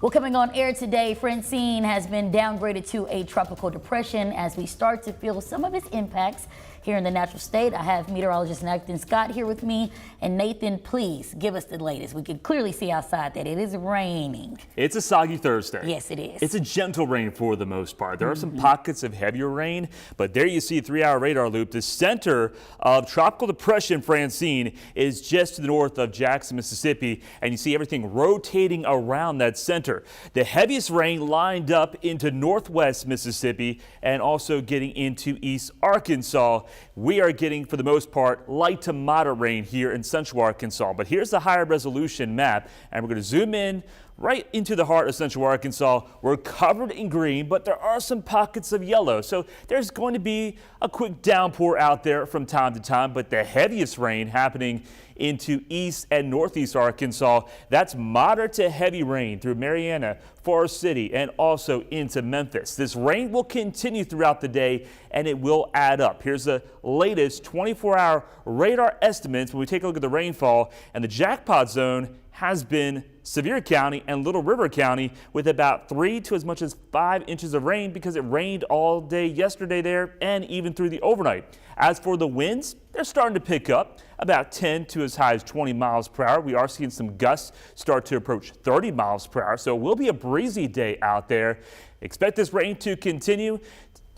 Well, coming on air today, Francine has been downgraded to a tropical depression as we start to feel some of its impacts here in the natural state. I have meteorologist Nathan Scott here with me. And Nathan, please give us the latest. We can clearly see outside that it is raining. It's a soggy Thursday. Yes, it is. It's a gentle rain for the most part. There are some pockets of heavier rain, but there you see a 3-hour radar loop. The center of tropical depression Francine is just to the north of Jackson, Mississippi, and you see everything rotating around that center. The heaviest rain lined up into northwest Mississippi and also getting into East Arkansas. We are getting, for the most part, light to moderate rain here in central Arkansas. But here's the higher resolution map, and we're going to zoom in right into the heart of central Arkansas. We're covered in green, but there are some pockets of yellow. So there's going to be a quick downpour out there from time to time, but the heaviest rain happening into east and northeast Arkansas. That's moderate to heavy rain through Marianna, Forest City, and also into Memphis. This rain will continue throughout the day and it will add up. Here's the latest 24-hour radar estimates when we take a look at the rainfall, and the jackpot zone has been Sevier County and Little River County with about 3 to as much as 5 inches of rain because it rained all day yesterday there and even through the overnight. As for the winds, they're starting to pick up about 10 to as high as 20 miles per hour. We are seeing some gusts start to approach 30 miles per hour, so it will be a breezy day out there. Expect this rain to continue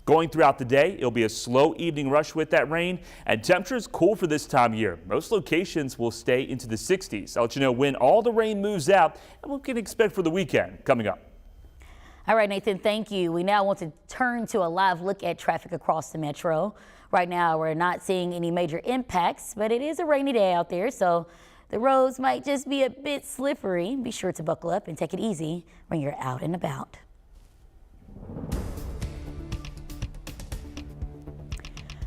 going throughout the day. It'll be a slow evening rush with that rain, and temperatures cool for this time of year. Most locations will stay into the 60s. I'll let you know when all the rain moves out and what we can expect for the weekend coming up. All right, Nathan, thank you. We now want to turn to a live look at traffic across the metro. Right now, we're not seeing any major impacts, but it is a rainy day out there, so the roads might just be a bit slippery. Be sure to buckle up and take it easy when you're out and about.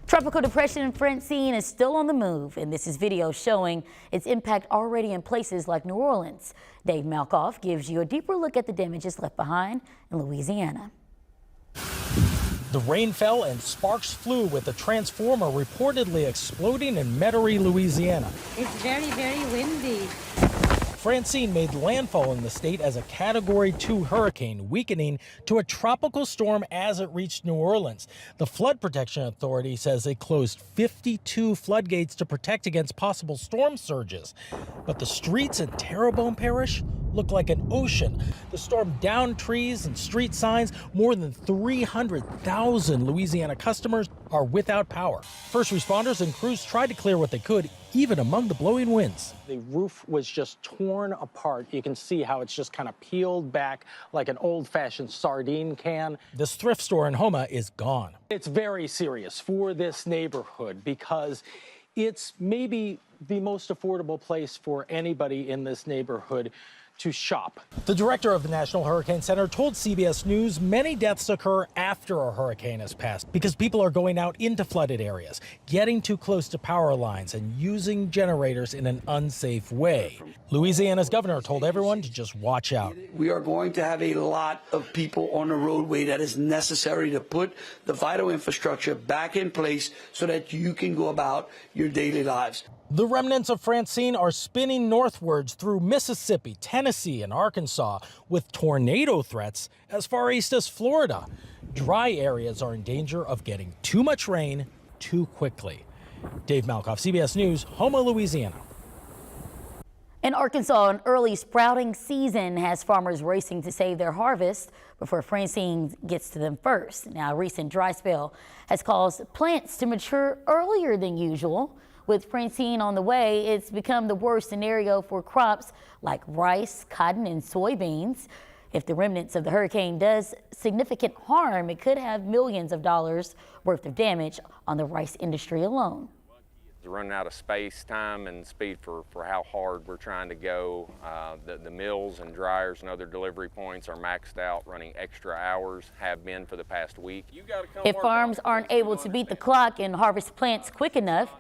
Tropical depression Francine is still on the move, and this is video showing its impact already in places like New Orleans. Dave Malkoff gives you a deeper look at the damages left behind in Louisiana. The rain fell and sparks flew, with a transformer reportedly exploding in Metairie, Louisiana. It's very, very windy. Francine made landfall in the state as a Category 2 hurricane, weakening to a tropical storm as it reached New Orleans. The Flood Protection Authority says it closed 52 floodgates to protect against possible storm surges. But the streets in Terrebonne Parish look like an ocean. The storm downed trees and street signs. More than 300,000 Louisiana customers are without power. First responders and crews tried to clear what they could, even among the blowing winds. The roof was just torn apart. You can see how it's just kind of peeled back like an old-fashioned sardine can. This thrift store in Houma is gone. It's very serious for this neighborhood because it's maybe the most affordable place for anybody in this neighborhood to shop. The director of the National Hurricane Center told CBS News many deaths occur after a hurricane has passed because people are going out into flooded areas, getting too close to power lines, and using generators in an unsafe way. Louisiana's governor told everyone to just watch out. We are going to have a lot of people on the roadway that is necessary to put the vital infrastructure back in place so that you can go about your daily lives. The remnants of Francine are spinning northwards through Mississippi, Tennessee, and Arkansas, with tornado threats as far east as Florida. Dry areas are in danger of getting too much rain too quickly. Dave Malkoff, CBS News, Houma, Louisiana. In Arkansas, an early sprouting season has farmers racing to save their harvest before Francine gets to them first. Now, a recent dry spell has caused plants to mature earlier than usual. With Francine on the way, it's become the worst scenario for crops like rice, cotton, and soybeans. If the remnants of the hurricane does significant harm, it could have millions of dollars worth of damage on the rice industry alone. Running out of space, time, and speed for how hard we're trying to go. The mills and dryers and other delivery points are maxed out, running extra hours, have been for the past week. If farms aren't able to beat the clock and harvest plants quick enough,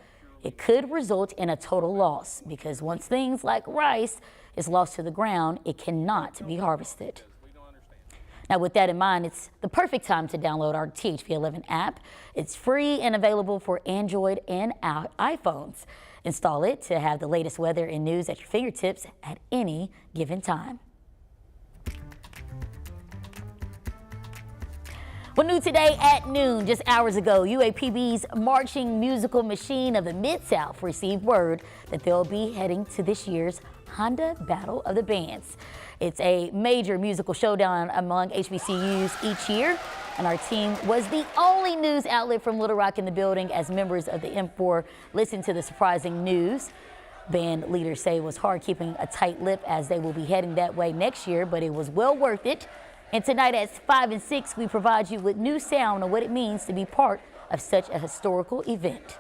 it could result in a total loss, because once things like rice is lost to the ground, it cannot be harvested. Now, with that in mind, it's the perfect time to download our THV11 app. It's free and available for Android and iPhones. Install it to have the latest weather and news at your fingertips at any given time. Well, new today at noon, just hours ago, UAPB's marching musical machine of the Mid-South received word that they'll be heading to this year's Honda Battle of the Bands. It's a major musical showdown among HBCUs each year, and our team was the only news outlet from Little Rock in the building as members of the M4 listened to the surprising news. Band leaders say it was hard keeping a tight lip as they will be heading that way next year, but it was well worth it. And tonight at 5 and 6, we provide you with new sound on what it means to be part of such a historical event.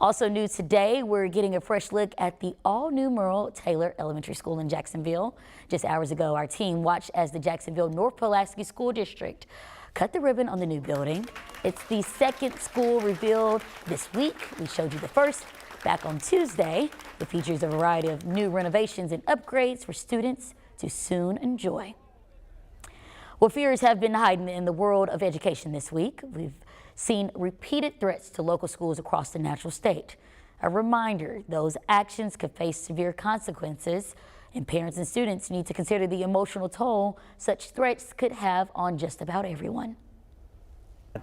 Also new today, we're getting a fresh look at the all-new Jurnee Taylor Elementary School in Jacksonville. Just hours ago, our team watched as the Jacksonville North Pulaski School District cut the ribbon on the new building. It's the second school revealed this week. We showed you the first back on Tuesday. It features a variety of new renovations and upgrades for students to soon enjoy. Well, fears have been heightened in the world of education this week. We've seen repeated threats to local schools across the natural state. A reminder, those actions could face severe consequences, and parents and students need to consider the emotional toll such threats could have on just about everyone.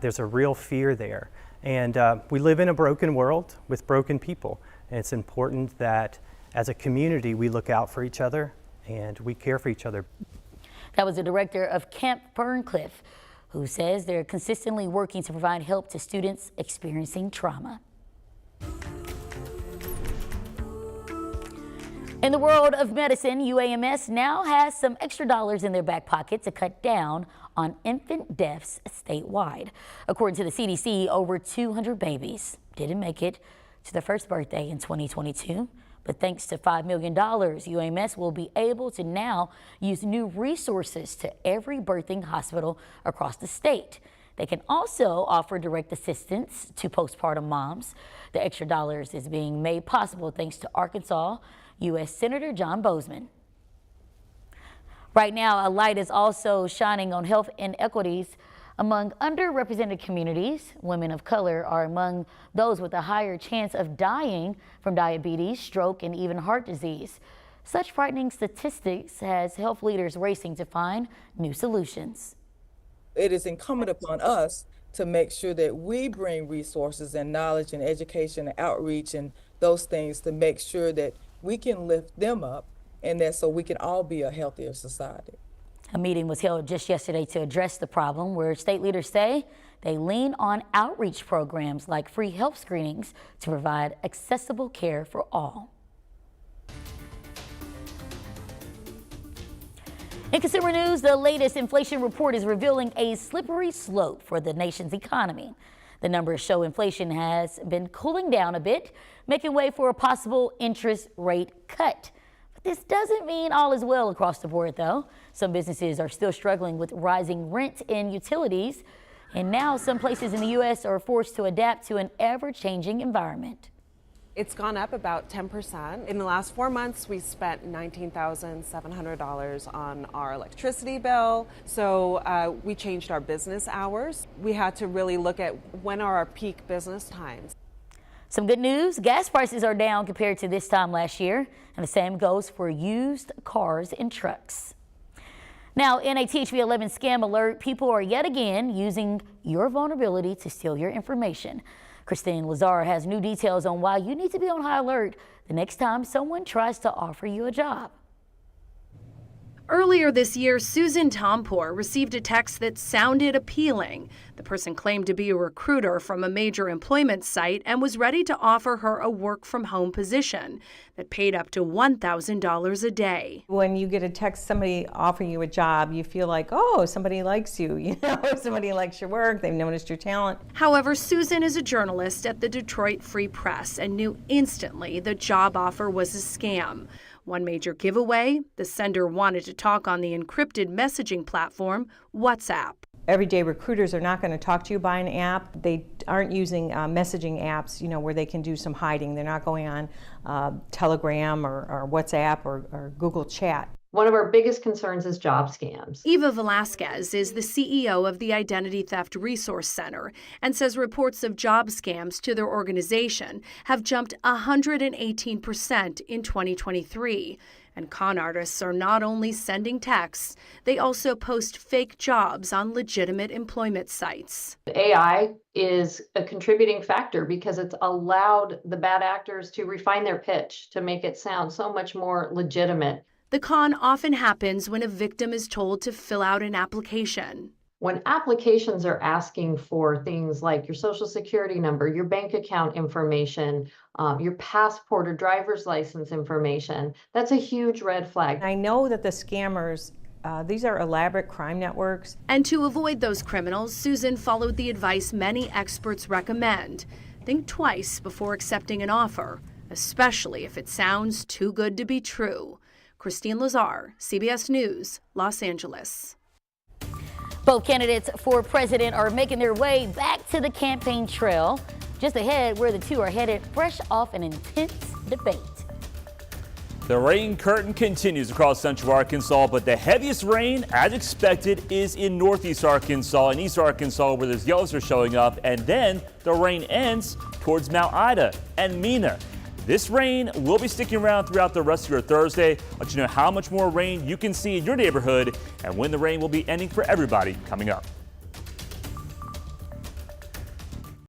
There's a real fear there, and we live in a broken world with broken people, and it's important that as a community we look out for each other and we care for each other. That was the director of Camp Ferncliff, who says they're consistently working to provide help to students experiencing trauma. In the world of medicine, UAMS now has some extra dollars in their back pocket to cut down on infant deaths statewide. According to the CDC, over 200 babies didn't make it to their first birthday in 2022. But thanks to $5 million, UAMS will be able to now use new resources to every birthing hospital across the state. They can also offer direct assistance to postpartum moms. The extra dollars is being made possible thanks to Arkansas U.S. Senator John Bozeman. Right now, a light is also shining on health inequities among underrepresented communities. Women of color are among those with a higher chance of dying from diabetes, stroke, and even heart disease. Such frightening statistics has health leaders racing to find new solutions. It is incumbent upon us to make sure that we bring resources and knowledge and education and outreach and those things to make sure that we can lift them up, and that so we can all be a healthier society. A meeting was held just yesterday to address the problem, where state leaders say they lean on outreach programs like free health screenings to provide accessible care for all. In consumer news, the latest inflation report is revealing a slippery slope for the nation's economy. The numbers show inflation has been cooling down a bit, making way for a possible interest rate cut. This doesn't mean all is well across the board, though. Some businesses are still struggling with rising rent and utilities, and now some places in the U.S. are forced to adapt to an ever-changing environment. It's gone up about 10%. In the last 4 months, we spent $19,700 on our electricity bill. So we changed our business hours. We had to really look at when are our peak business times. Some good news, gas prices are down compared to this time last year, and the same goes for used cars and trucks. Now, in a THV11 scam alert, people are yet again using your vulnerability to steal your information. Christine Lazar has new details on why you need to be on high alert the next time someone tries to offer you a job. Earlier this year, Susan Tompour received a text that sounded appealing. The person claimed to be a recruiter from a major employment site and was ready to offer her a work-from-home position that paid up to $1,000 a day. When you get a text, somebody offering you a job, you feel like, oh, somebody likes you, somebody likes your work, they've noticed your talent. However, Susan is a journalist at the Detroit Free Press and knew instantly the job offer was a scam. One major giveaway, the sender wanted to talk on the encrypted messaging platform, WhatsApp. Everyday recruiters are not going to talk to you by an app. They aren't using messaging apps, where they can do some hiding. They're not going on Telegram or WhatsApp or Google Chat. One of our biggest concerns is job scams. Eva Velasquez is the CEO of the Identity Theft Resource Center and says reports of job scams to their organization have jumped 118% in 2023. And con artists are not only sending texts, they also post fake jobs on legitimate employment sites. AI is a contributing factor because it's allowed the bad actors to refine their pitch to make it sound so much more legitimate. The con often happens when a victim is told to fill out an application. When applications are asking for things like your social security number, your bank account information, your passport or driver's license information, that's a huge red flag. I know that the scammers, these are elaborate crime networks. And to avoid those criminals, Susan followed the advice many experts recommend. Think twice before accepting an offer, especially if it sounds too good to be true. Christine Lazar, CBS News, Los Angeles. Both candidates for president are making their way back to the campaign trail. Just ahead, where the two are headed, fresh off an intense debate. The rain curtain continues across central Arkansas, but the heaviest rain, as expected, is in northeast Arkansas and east Arkansas, where those yellows are showing up. And then the rain ends towards Mount Ida and Mena. This rain will be sticking around throughout the rest of your Thursday. Let you know how much more rain you can see in your neighborhood and when the rain will be ending for everybody coming up.